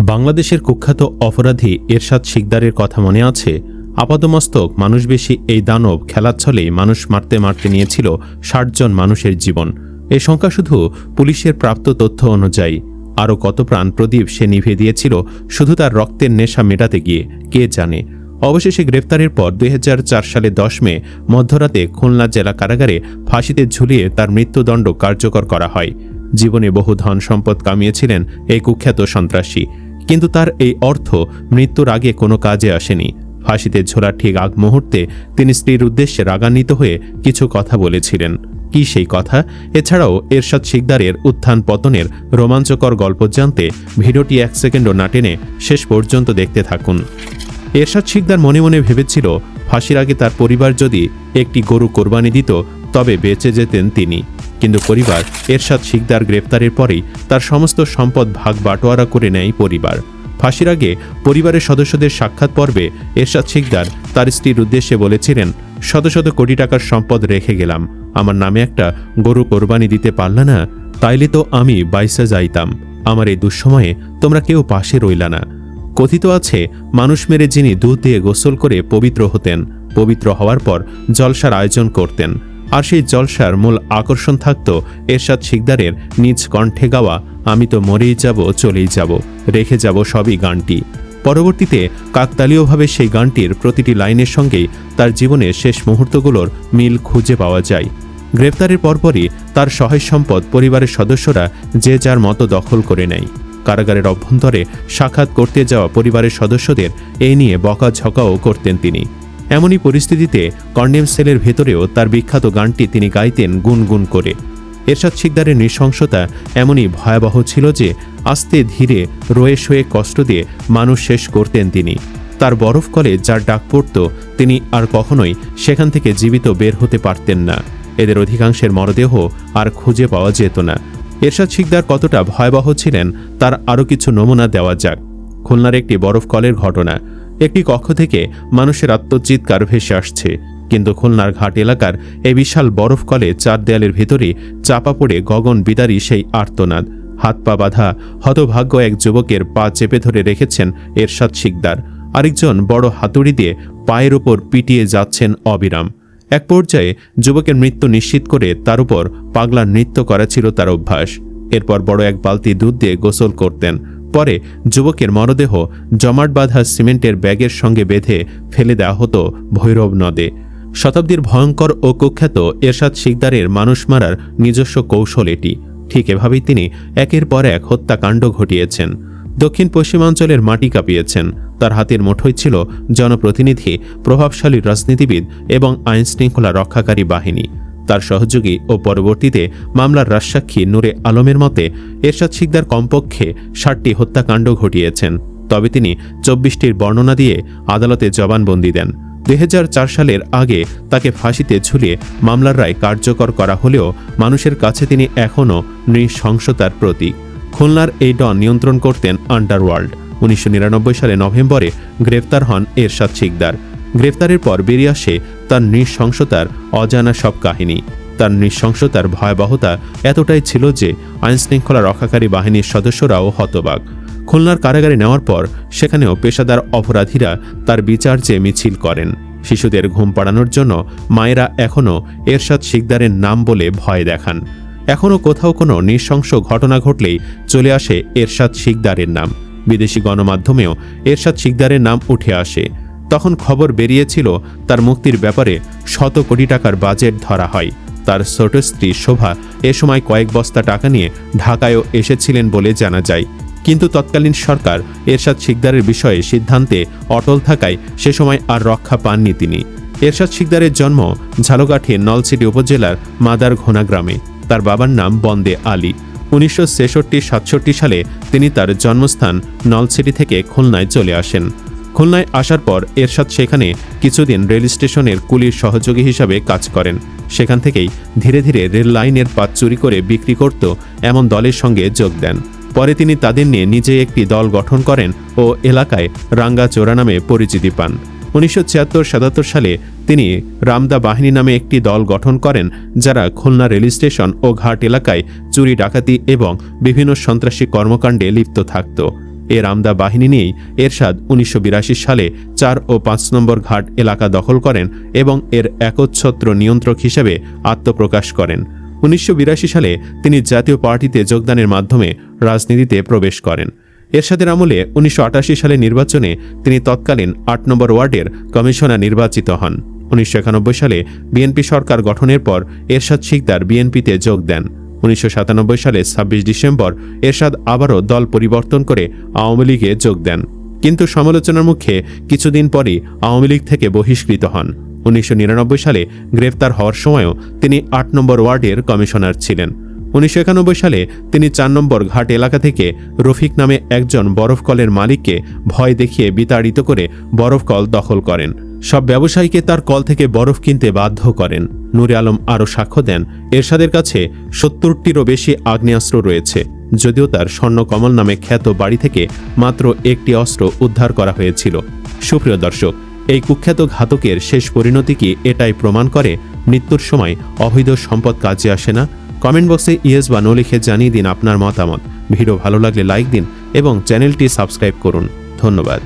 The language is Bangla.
বাংলাদেশের কুখ্যাত অপরাধী এরশাদ শিকদারের কথা মনে আছে? আপাদমস্তক মানুষবেশী এই দানব খেলার ছলেই মানুষ মারতে মারতে নিয়েছিল ৬০ জন মানুষের জীবন। এই সংখ্যা শুধু পুলিশের প্রাপ্ত তথ্য অনুযায়ী। আরও কত প্রাণ প্রদীপ সে নিভিয়ে দিয়েছিল শুধু তার রক্তের নেশা মেটাতে গিয়ে, কে জানে। অবশেষে গ্রেফতারের পর ২০০৪ সালে ১০ মে মধ্যরাতে খুলনা জেলা কারাগারে ফাঁসিতে ঝুলিয়ে তার মৃত্যুদণ্ড কার্যকর করা হয়। জীবনে বহু ধন সম্পদ কামিয়েছিলেন এই কুখ্যাত সন্ত্রাসী, কিন্তু তার এই অর্থ মৃত্যুর আগে কোনো কাজে আসেনি। ফাঁসিতে ঝোলার ঠিক আগ মুহূর্তে তিনি স্ত্রীর উদ্দেশ্যে রাগান্বিত হয়ে কিছু কথা বলেছিলেন। কি সেই কথা? এছাড়াও এরশাদ শিকদারের উত্থান পতনের রোমাঞ্চকর গল্প জানতে ভিডিওটি ১ সেকেন্ডও না টেনে শেষ পর্যন্ত দেখতে থাকুন। এরশাদ শিকদার মনে মনে ভেবেছিল ফাঁসির আগে তার পরিবার যদি একটি গরু কোরবানি দিত তবে বেঁচে যেতেন তিনি। কিন্তু পরিবার এরশাদ শিকদার গ্রেফতারের পরেই তার সমস্ত সম্পদ ভাগ বাটোয়ারা করে নেয় পরিবার। ফাঁসির আগে পরিবারের সদস্যদের সাক্ষাৎ পর্বে এরশাদ শিকদার তার স্ত্রীর উদ্দেশ্যে বলেছিলেন, শত শত কোটি টাকার সম্পদ রেখে গেলাম, আমার নামে একটা গরু কোরবানি দিতে পারল না, তাইলে তো আমি বাইসে যাইতাম। আমার এই দুঃসময়ে তোমরা কেউ পাশে রইলা না। কথিত আছে, মানুষ মেরে যিনি দুধ দিয়ে গোসল করে পবিত্র হতেন, পবিত্র হওয়ার পর জলসার আয়োজন করতেন। আর সেই জলসার মূল আকর্ষণ থাকত এরশাদ শিকদারের নিজ কণ্ঠে গাওয়া আমি তো মরেই যাব, চলেই যাব, রেখে যাব সবই গানটি। পরবর্তীতে কাকতালীয়ভাবে সেই গানটির প্রতিটি লাইনের সঙ্গেই তার জীবনের শেষ মুহূর্তগুলোর মিল খুঁজে পাওয়া যায়। গ্রেফতারের পরপরই তার সহায় সম্পদ পরিবারের সদস্যরা যে যার মতো দখল করে নেয়। কারাগারের অভ্যন্তরে সাক্ষাৎ করতে যাওয়া পরিবারের সদস্যদের এই নিয়ে বকাঝকাও করতেন তিনি। এমনই পরিস্থিতিতে কন্ডেম সেলের ভেতরেও তার বিখ্যাত গানটি তিনি গাইতেন গুনগুন করে। এরশাদ শিকদারের নৃশংসতা এমনই ভয়াবহ ছিল যে আস্তে ধীরে রয়ে শোয়ে কষ্ট দিয়ে মানুষ শেষ করতেন তিনি। তার বরফ কলে যার ডাক পড়ত তিনি আর কখনোই সেখান থেকে জীবিত বের হতে পারতেন না। এদের অধিকাংশের মরদেহ আর খুঁজে পাওয়া যেত না। এরশাদ শিকদার কতটা ভয়াবহ ছিলেন তার আরও কিছু নমুনা দেওয়া যাক। খুলনার একটি বরফ কলের ঘটনা। একটি কক্ষ থেকে মানুষের আত্মচিৎকার ভেসে আসছে, কিন্তু খুলনার ঘাট এলাকার এই বিশাল বরফ কলে চার দেয়ালের ভেতরে চাপা পড়ে গগন বিদারী সেই আর্তনাদ। হাত পা বাঁধা হতভাগ্য এক যুবকের পা চেপে ধরে রেখেছেন এরশাদ শিকদার। আরেকজন বড় হাতুড়ি দিয়ে পায়ের ওপর পিটিয়ে যাচ্ছেন অবিরাম। এক পর্যায়ে যুবকের মৃত্যু নিশ্চিত করে তার উপর পাগলার নৃত্য করা ছিল তার অভ্যাস। এরপর বড় এক বালতি দুধ দিয়ে গোসল করতেন। পরে যুবকের মরদেহ জমাট বাঁধা সিমেন্টের ব্যাগের সঙ্গে বেঁধে ফেলে দেওয়া হতো ভৈরব নদে। শতাব্দীর ভয়ঙ্কর ও কুখ্যাত এরশাদ শিকদারের মানুষ মারার নিজস্ব কৌশল এটি। ঠিক এভাবেই তিনি একের পর এক হত্যাকাণ্ড ঘটিয়েছেন। দক্ষিণ পশ্চিমাঞ্চলের মাটি কাঁপিয়েছেন। তার হাতের মুঠোয় ছিল জনপ্রতিনিধি, প্রভাবশালী রাজনীতিবিদ এবং আইনশৃঙ্খলা রক্ষাকারী বাহিনী। তার সহযোগী ও পরবর্তীতে মামলার রাজসাক্ষী নূরে আলমের মতে এরশাদ শিকদার কমপক্ষে ৬০টি হত্যাকাণ্ড ঘটিয়েছেন। তবে তিনি ২৪টির বর্ণনা দিয়ে আদালতে জবানবন্দি দেন। ২০০৪ সালের আগে তাকে ফাঁসিতে ঝুলিয়ে মামলার রায় কার্যকর করা হলেও মানুষের কাছে তিনি এখনও নৃশংসতার প্রতীক। খুলনার এই ডন নিয়ন্ত্রণ করতেন আন্ডারওয়ার্ল্ড। ১৯৯৯ সালে নভেম্বরে গ্রেফতার হন এরশাদ শিকদার। গ্রেফতারের পর বেরিয়ে আসে তার নৃশংসতার অজানা সব কাহিনী। তার নৃশংসতার ভয়াবহতা এতটাই ছিল যে আইনশৃঙ্খলা রক্ষাকারী বাহিনীর সদস্যরাও হতবাক। খুলনার কারাগারে নেওয়ার পর সেখানেও পেশাদার অপরাধীরা তার বিচার চেয়ে মিছিল করেন। শিশুদের ঘুম পাড়ানোর জন্য মায়েরা এখনও এরশাদ শিকদারের নাম বলে ভয় দেখান। এখনও কোথাও কোনো নৃশংস ঘটনা ঘটলেই চলে আসে এরশাদ শিকদারের নাম। বিদেশি গণমাধ্যমেও এরশাদ শিকদারের নাম উঠে আসে। তখন খবর বেরিয়েছিল তার মুক্তির ব্যাপারে শত কোটি টাকার বাজেট ধরা হয়। তার ছোট স্ত্রী শোভা এ সময় কয়েক বস্তা টাকা নিয়ে ঢাকায়ও এসেছিলেন বলে জানা যায়। কিন্তু তৎকালীন সরকার এরশাদ শিকদারের বিষয়ে সিদ্ধান্তে অটল থাকায় সে সময় আর রক্ষা পাননি তিনি। এরশাদ শিকদারের জন্ম ঝালকাঠির নলছিটি উপজেলার মাদারঘোনা গ্রামে। তার বাবার নাম বন্দে আলী। ১৯৬৬-৬৭ সালে তিনি তার জন্মস্থান নলছিটি থেকে খুলনায় চলে আসেন। খুলনায় আসার পর এরশাদ সেখানে কিছুদিন রেল স্টেশনের কুলির সহযোগী হিসাবে কাজ করেন। সেখান থেকেই ধীরে ধীরে রেল লাইনের পাত চুরি করে বিক্রি করত এমন দলের সঙ্গে যোগ দেন। পরে তিনি তাদের নিয়ে নিজে একটি দল গঠন করেন ও এলাকায় রাঙ্গা চোরা নামে পরিচিতি পান। 1976-77 সালে তিনি রামদা বাহিনী নামে একটি দল গঠন করেন, যারা খুলনা রেল স্টেশন ও ঘাট এলাকায় চুরি ডাকাতি এবং বিভিন্ন সন্ত্রাসী কর্মকাণ্ডে লিপ্ত থাকত। এ রামদা বাহিনী নিয়েই এরশাদ 1982 সালে 4 ও 5 নম্বর ঘাট এলাকা দখল করেন এবং এর একচ্ছত্র নিয়ন্ত্রক হিসেবে আত্মপ্রকাশ করেন। 1982 সালে তিনি জাতীয় পার্টিতে যোগদানের মাধ্যমে রাজনীতিতে প্রবেশ করেন। এরশাদের আমলে 1988 সালে নির্বাচনে তিনি তৎকালীন 8 নম্বর ওয়ার্ডের কমিশনার নির্বাচিত হন। 1991 সালে বিএনপি সরকার গঠনের পর এরশাদ শিকদার বিএনপিতে যোগ দেন। 1997 সালে 26 ডিসেম্বর এরশাদ আবারও দল পরিবর্তন করে আওয়ামী লীগে যোগ দেন, কিন্তু সমালোচনার মুখে কিছুদিন পরই আওয়ামী লীগ থেকে বহিষ্কৃত হন। 1999 সালে গ্রেফতার হওয়ার সময়ও তিনি 8 নম্বর ওয়ার্ডের কমিশনার ছিলেন। 1991 সালে তিনি 4 নম্বর ঘাট এলাকা থেকে রফিক নামে একজন বরফকলের মালিককে ভয় দেখিয়ে বিতাড়িত করে বরফকল দখল করেন। সব ব্যবসায়ীকে তার কল থেকে বরফ কিনতে বাধ্য করেন। নূরে আলম আরও সাক্ষ্য দেন, এরশাদের কাছে 70টিরও বেশি আগ্নেয়াস্ত্র রয়েছে, যদিও তার স্বর্ণকমল নামে খ্যাত বাড়ি থেকে মাত্র একটি অস্ত্র উদ্ধার করা হয়েছিল। সুপ্রিয় দর্শক, এই কুখ্যাত ঘাতকের শেষ পরিণতি কি এটাই প্রমাণ করে মৃত্যুর সময় অবৈধ সম্পদ কাজে আসে না? কমেন্ট বক্সে ইয়েস বা নো লিখে জানিয়ে দিন আপনার মতামত। ভিডিও ভালো লাগলে লাইক দিন এবং চ্যানেলটি সাবস্ক্রাইব করুন। ধন্যবাদ।